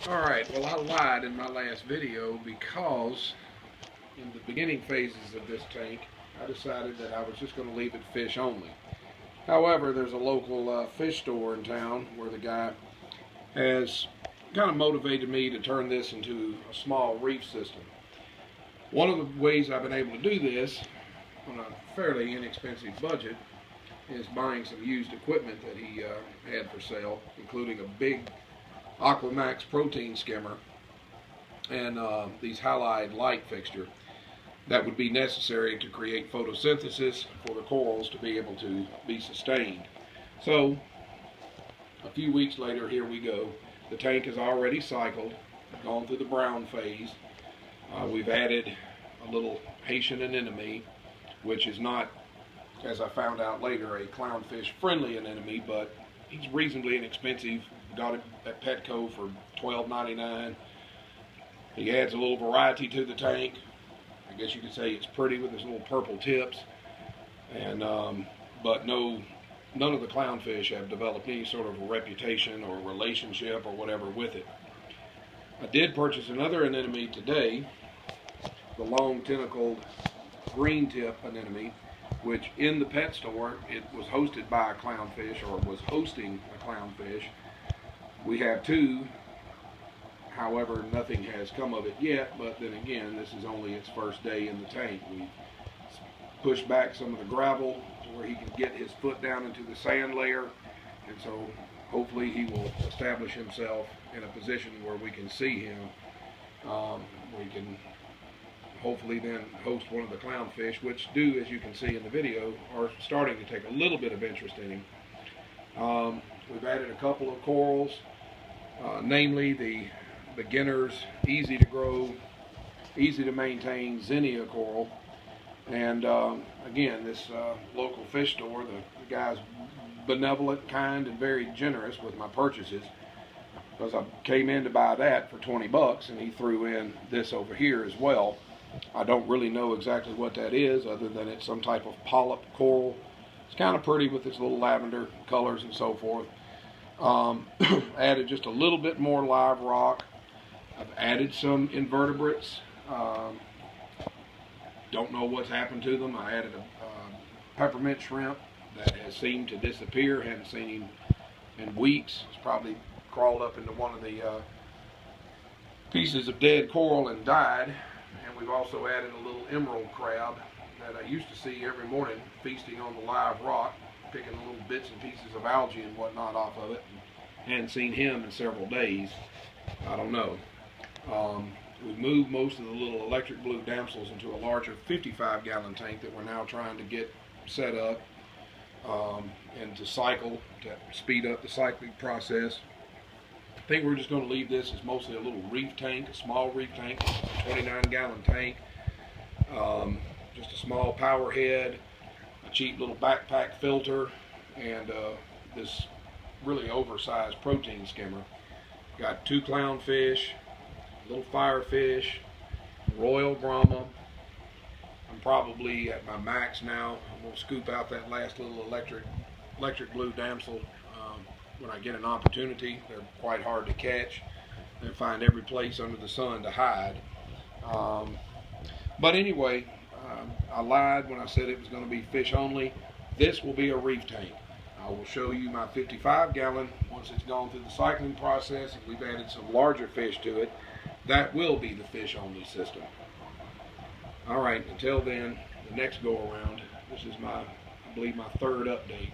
Alright, well, I lied in my last video because in the beginning phases of this tank I decided that I was just going to leave it fish only. However, there's a local fish store in town where the guy has kind of motivated me to turn this into a small reef system. One of the ways I've been able to do this on a fairly inexpensive budget is buying some used equipment that he had for sale, including a big Aquamax protein skimmer and these halide light fixture that would be necessary to create photosynthesis for the corals to be able to be sustained. So a few weeks later, here we go. The tank is already cycled, gone through the brown phase. We've added a little Haitian anemone, which is not, as I found out later, a clownfish friendly anemone, but he's reasonably inexpensive. Got it at Petco for $12.99. He adds a little variety to the tank. I guess you could say it's pretty with his little purple tips, and but none of the clownfish have developed any sort of a reputation or relationship or whatever with it. I did purchase another anemone today, the long tentacled green tip anemone, which in the pet store it was hosted by a clownfish, or was hosting a clownfish. We have two, however nothing has come of it yet, but then again this is only its first day in the tank. We pushed back some of the gravel to where he can get his foot down into the sand layer, and so hopefully he will establish himself in a position where we can see him. We can hopefully then host one of the clownfish, which do, as you can see in the video, are starting to take a little bit of interest in him. We've added a couple of corals, namely the beginner's easy to grow, easy to maintain zinnia coral. And again, this local fish store, the guy's benevolent, kind, and very generous with my purchases, because I came in to buy that for 20 bucks and he threw in this over here as well. I don't really know exactly what that is, other than it's some type of polyp coral. It's kind of pretty with its little lavender colors and so forth. Added just a little bit more live rock. I've added some invertebrates. Don't know what's happened to them. I added a peppermint shrimp that has seemed to disappear. Haven't seen him in weeks. He's probably crawled up into one of the pieces of dead coral and died. And we've also added a little emerald crab that I used to see every morning feasting on the live rock, picking little bits and pieces of algae and whatnot off of it. And hadn't seen him in several days. I don't know. We've moved most of the little electric blue damsels into a larger 55-gallon tank that we're now trying to get set up and to cycle, to speed up the cycling process. I think we're just going to leave this as mostly a little reef tank, a small reef tank, a 29-gallon tank, just a small power head, a cheap little backpack filter, and this really oversized protein skimmer. Got two clownfish, little firefish, royal gromma. I'm probably at my max now. I'm going to scoop out that last little electric blue damsel when I get an opportunity. They're quite hard to catch. They find every place under the sun to hide. But anyway, I lied when I said it was going to be fish only. This will be a reef tank. I will show you my 55-gallon once it's gone through the cycling process and we've added some larger fish to it. That will be the fish only system. Alright, until then, the next go around, this is I believe my third update.